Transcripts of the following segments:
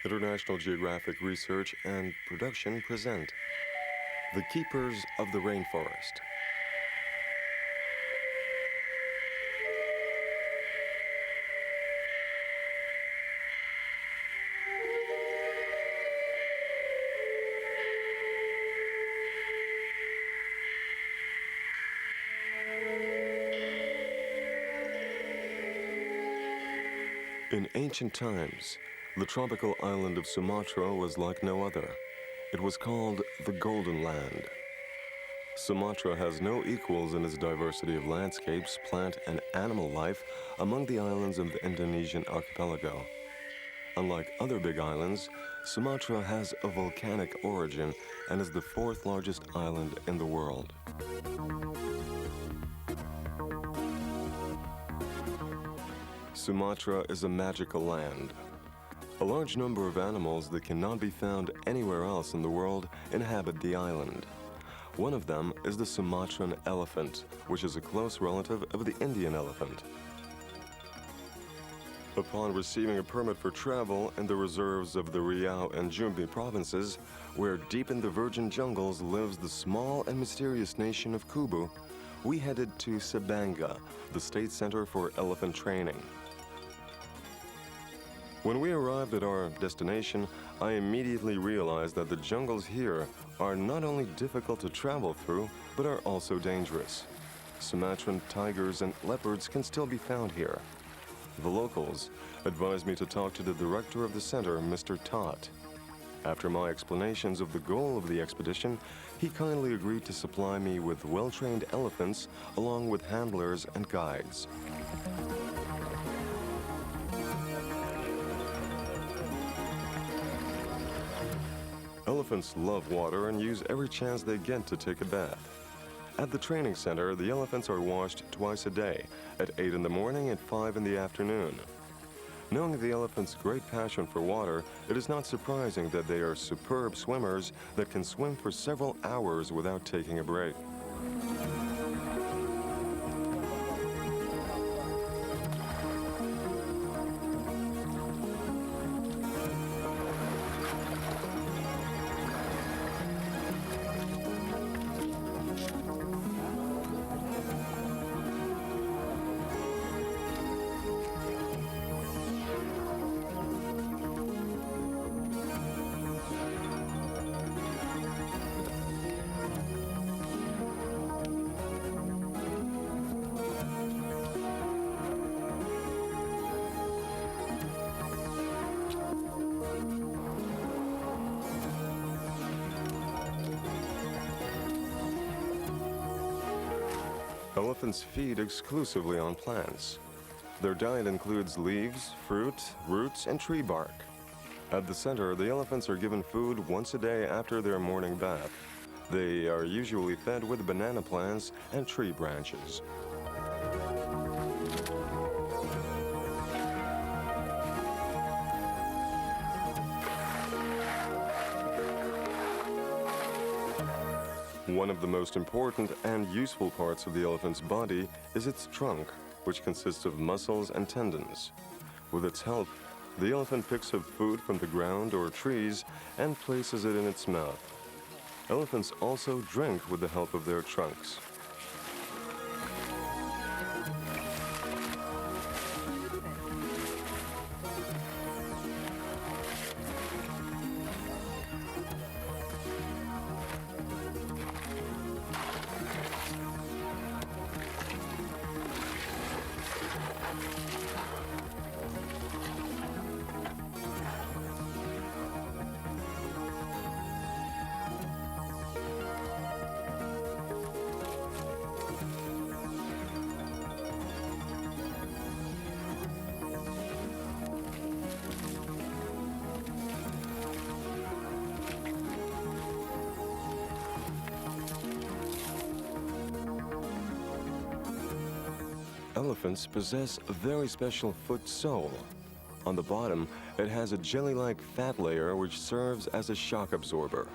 International Geographic Research and Production present The Keepers of the Rainforest. In ancient times, the tropical island of Sumatra was like no other. It was called the Golden Land. Sumatra has no equals in its diversity of landscapes, plant, and animal life among the islands of the Indonesian archipelago. Unlike other big islands, Sumatra has a volcanic origin and is the fourth largest island in the world. Sumatra is a magical land. A large number of animals that cannot be found anywhere else in the world inhabit the island. One of them is the Sumatran elephant, which is a close relative of the Indian elephant. Upon receiving a permit for travel in the reserves of the Riau and Jambi provinces, where deep in the virgin jungles lives the small and mysterious nation of Kubu, we headed to Sabanga, the state center for elephant training. When we arrived at our destination, I immediately realized that the jungles here are not only difficult to travel through, but are also dangerous. Sumatran tigers and leopards can still be found here. The locals advised me to talk to the director of the center, Mr. Tot. After my explanations of the goal of the expedition, he kindly agreed to supply me with well-trained elephants along with handlers and guides. Elephants love water and use every chance they get to take a bath. At the training center, the elephants are washed twice a day, at 8 in the morning and 5 in the afternoon. Knowing the elephants' great passion for water, it is not surprising that they are superb swimmers that can swim for several hours without taking a break. Elephants feed exclusively on plants. Their diet includes leaves, fruit, roots, and tree bark. At the center, the elephants are given food once a day after their morning bath. They are usually fed with banana plants and tree branches. One of the most important and useful parts of the elephant's body is its trunk, which consists of muscles and tendons. With its help, the elephant picks up food from the ground or trees and places it in its mouth. Elephants also drink with the help of their trunks. Elephants possess a very special foot sole. On the bottom, it has a jelly-like fat layer which serves as a shock absorber.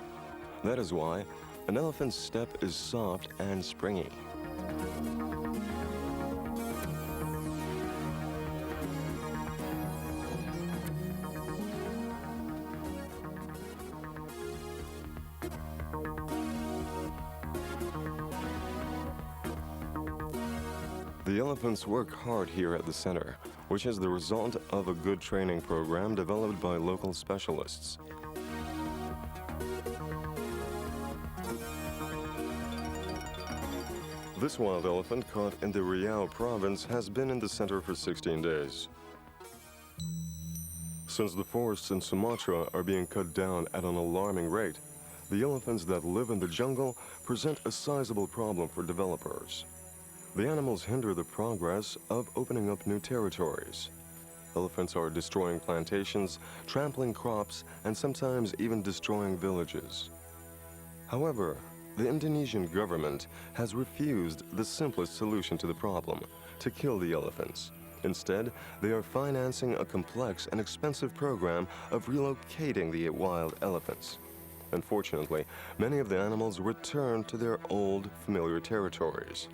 That is why an elephant's step is soft and springy. The elephants work hard here at the center, which is the result of a good training program developed by local specialists. This wild elephant caught in the Riau province has been in the center for 16 days. Since the forests in Sumatra are being cut down at an alarming rate, the elephants that live in the jungle present a sizable problem for developers. The animals hinder the progress of opening up new territories. Elephants are destroying plantations, trampling crops, and sometimes even destroying villages. However, the Indonesian government has refused the simplest solution to the problem, to kill the elephants. Instead, they are financing a complex and expensive program of relocating the wild elephants. Unfortunately, many of the animals return to their old, familiar territories.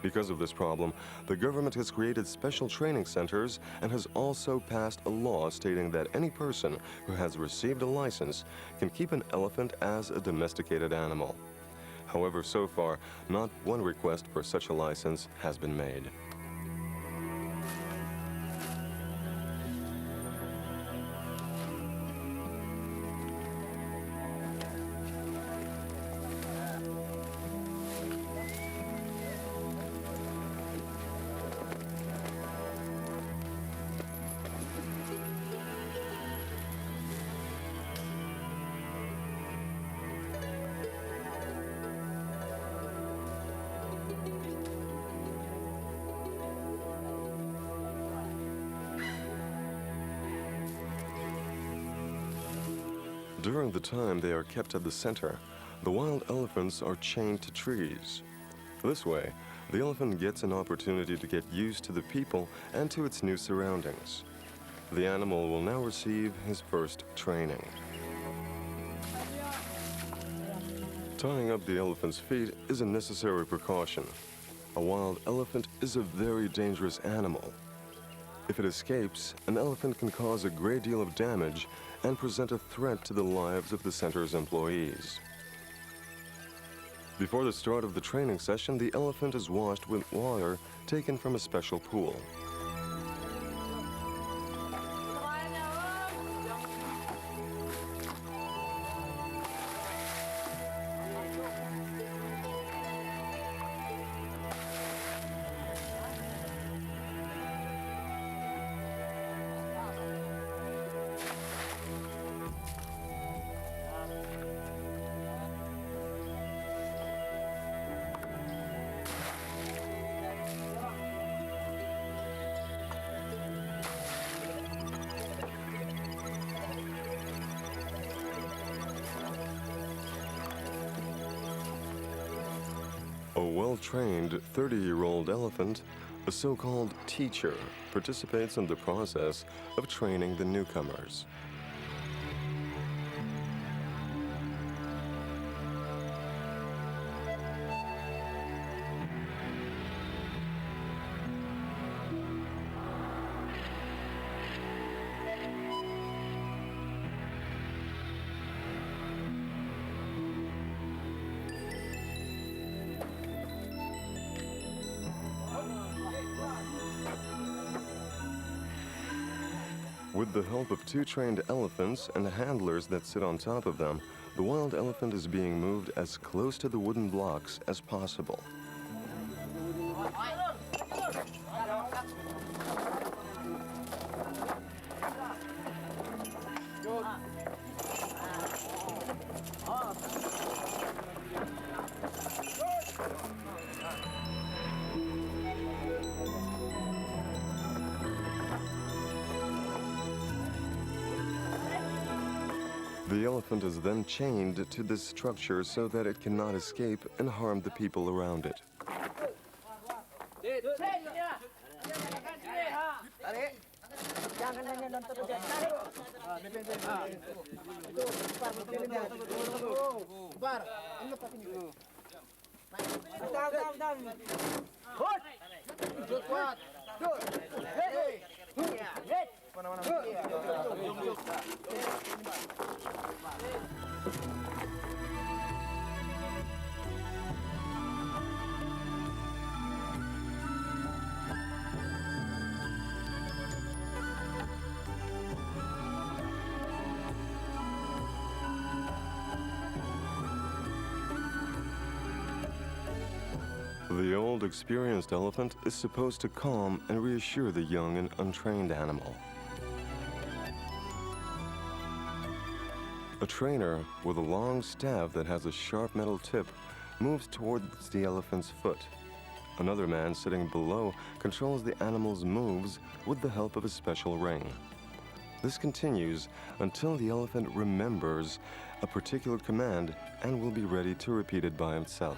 Because of this problem, the government has created special training centers and has also passed a law stating that any person who has received a license can keep an elephant as a domesticated animal. However, so far, not one request for such a license has been made. During the time they are kept at the center, the wild elephants are chained to trees. This way, the elephant gets an opportunity to get used to the people and to its new surroundings. The animal will now receive his first training. Tying up the elephant's feet is a necessary precaution. A wild elephant is a very dangerous animal. If it escapes, an elephant can cause a great deal of damage and present a threat to the lives of the center's employees. Before the start of the training session, the elephant is washed with water taken from a special pool. A well-trained 30-year-old elephant, a so-called teacher, participates in the process of training the newcomers. With the help of two trained elephants and handlers that sit on top of them, the wild elephant is being moved as close to the wooden blocks as possible. The elephant is then chained to this structure so that it cannot escape and harm the people around it. old, experienced elephant is supposed to calm and reassure the young and untrained animal. A trainer with a long staff that has a sharp metal tip moves towards the elephant's foot. Another man sitting below controls the animal's moves with the help of a special ring. This continues until the elephant remembers a particular command and will be ready to repeat it by himself.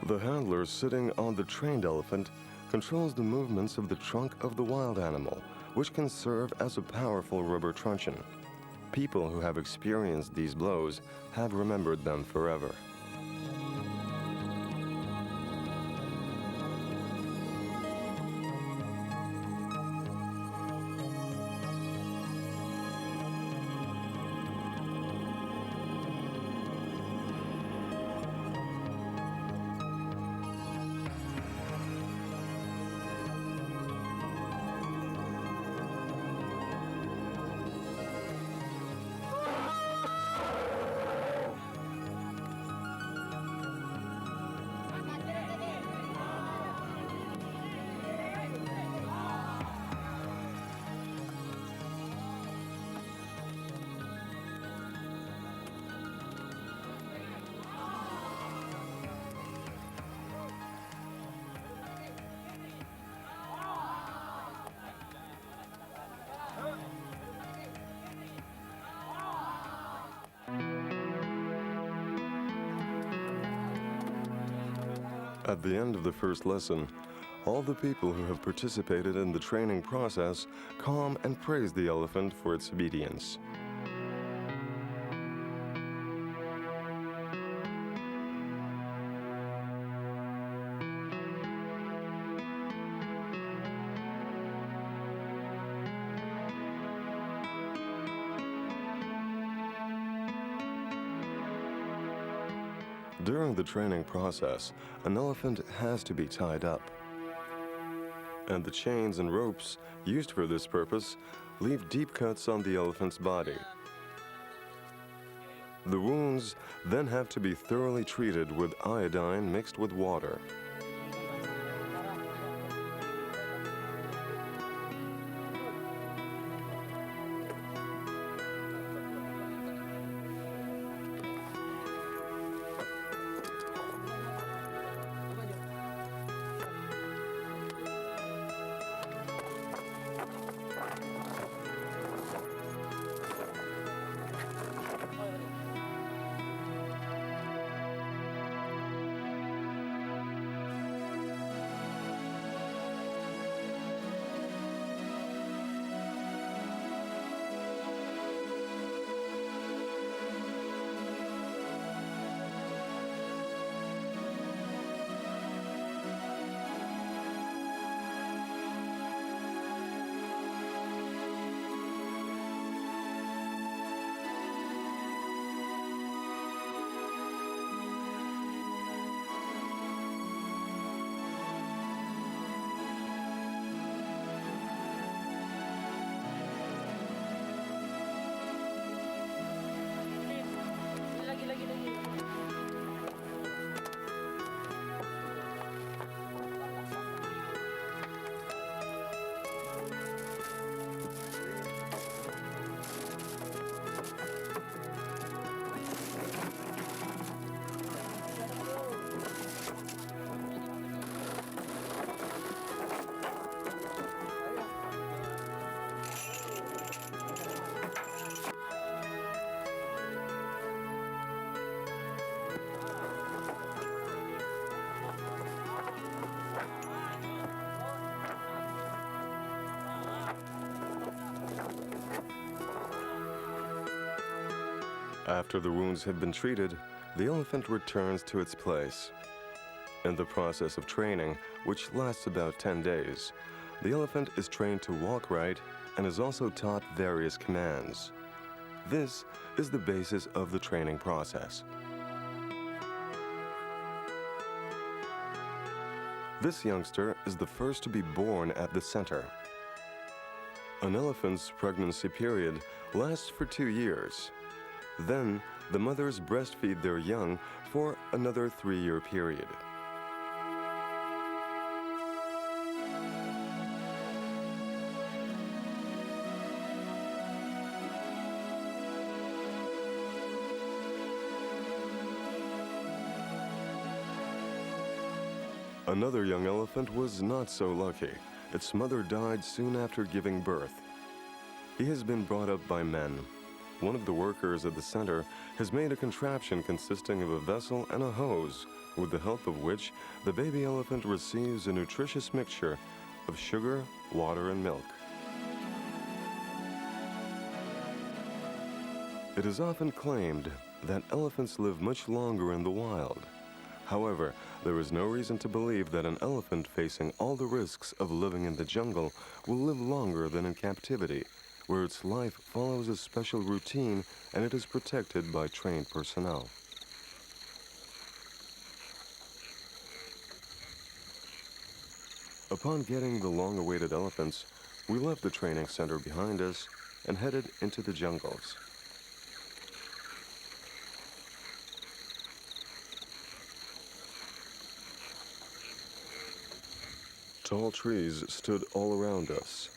The handler sitting on the trained elephant controls the movements of the trunk of the wild animal, which can serve as a powerful rubber truncheon. People who have experienced these blows have remembered them forever. At the end of the first lesson, all the people who have participated in the training process calm and praise the elephant for its obedience. During the training process, an elephant has to be tied up. And the chains and ropes used for this purpose leave deep cuts on the elephant's body. The wounds then have to be thoroughly treated with iodine mixed with water. After the wounds have been treated, the elephant returns to its place. In the process of training, which lasts about 10 days, the elephant is trained to walk right and is also taught various commands. This is the basis of the training process. This youngster is the first to be born at the center. An elephant's pregnancy period lasts for 2 years. Then, the mothers breastfeed their young for another 3-year period. Another young elephant was not so lucky. Its mother died soon after giving birth. He has been brought up by men. One of the workers at the center has made a contraption consisting of a vessel and a hose, with the help of which the baby elephant receives a nutritious mixture of sugar, water, and milk. It is often claimed that elephants live much longer in the wild. However, there is no reason to believe that an elephant facing all the risks of living in the jungle will live longer than in captivity, where its life follows a special routine and it is protected by trained personnel. Upon getting the long-awaited elephants, we left the training center behind us and headed into the jungles. Tall trees stood all around us.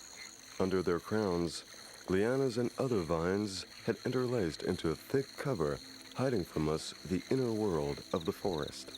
Under their crowns, lianas and other vines had interlaced into a thick cover, hiding from us the inner world of the forest.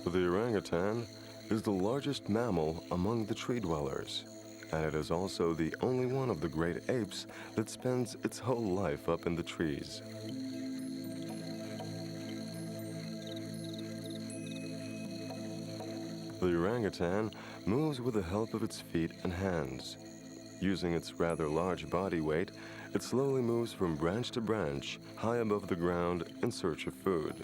The orangutan is the largest mammal among the tree dwellers, and it is also the only one of the great apes that spends its whole life up in the trees. The orangutan moves with the help of its feet and hands. Using its rather large body weight, it slowly moves from branch to branch, high above the ground in search of food.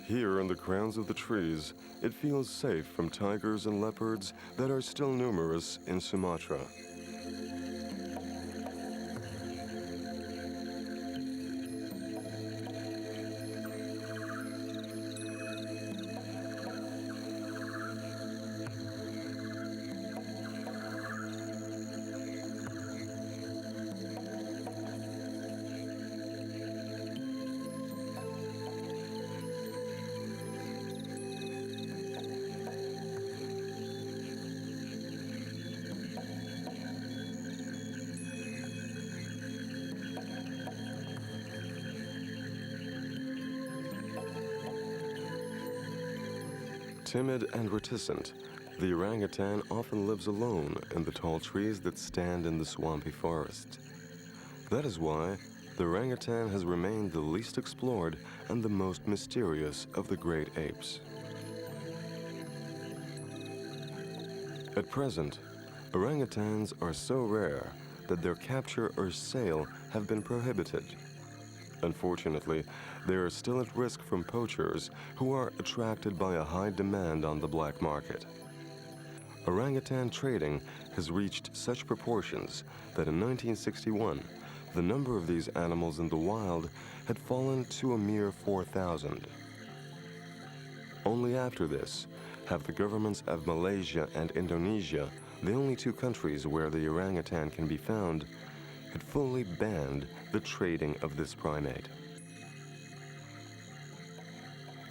Here in the crowns of the trees, it feels safe from tigers and leopards that are still numerous in Sumatra. Timid and reticent, the orangutan often lives alone in the tall trees that stand in the swampy forest. That is why the orangutan has remained the least explored and the most mysterious of the great apes. At present, orangutans are so rare that their capture or sale have been prohibited. Unfortunately, they are still at risk from poachers who are attracted by a high demand on the black market. Orangutan trading has reached such proportions that in 1961, the number of these animals in the wild had fallen to a mere 4,000. Only after this have the governments of Malaysia and Indonesia, the only two countries where the orangutan can be found, had fully banned the trading of this primate.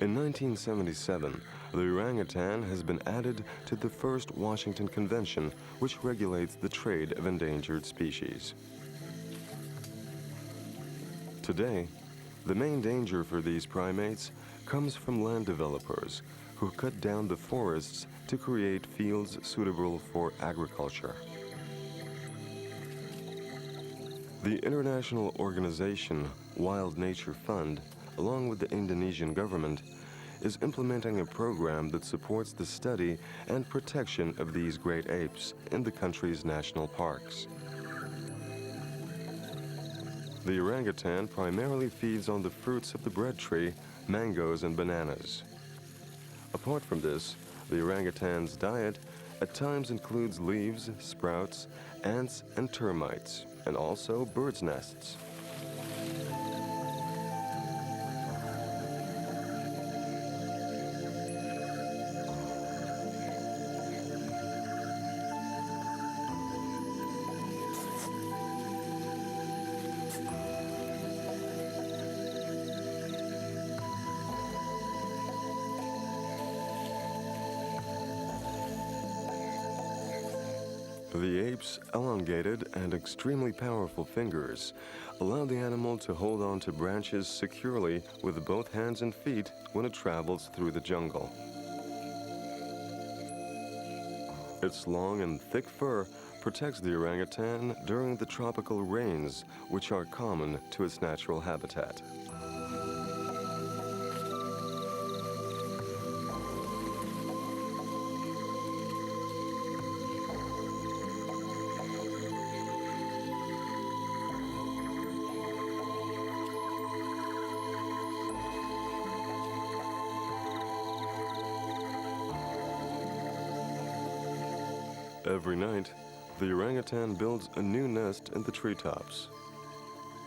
In 1977, the orangutan has been added to the first Washington Convention, which regulates the trade of endangered species. Today, the main danger for these primates comes from land developers who cut down the forests to create fields suitable for agriculture. The international organization Wild Nature Fund, along with the Indonesian government, is implementing a program that supports the study and protection of these great apes in the country's national parks. The orangutan primarily feeds on the fruits of the bread tree, mangoes, and bananas. Apart from this, the orangutan's diet at times includes leaves, sprouts, ants, and termites, and also birds' nests. The ape's elongated and extremely powerful fingers allow the animal to hold on to branches securely with both hands and feet when it travels through the jungle. Its long and thick fur protects the orangutan during the tropical rains, which are common to its natural habitat. Every night, the orangutan builds a new nest in the treetops.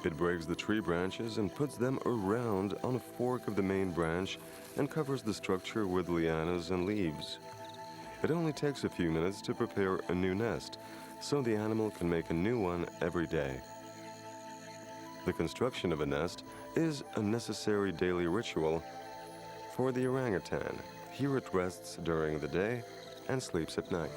It breaks the tree branches and puts them around on a fork of the main branch and covers the structure with lianas and leaves. It only takes a few minutes to prepare a new nest, so the animal can make a new one every day. The construction of a nest is a necessary daily ritual for the orangutan. Here it rests during the day and sleeps at night.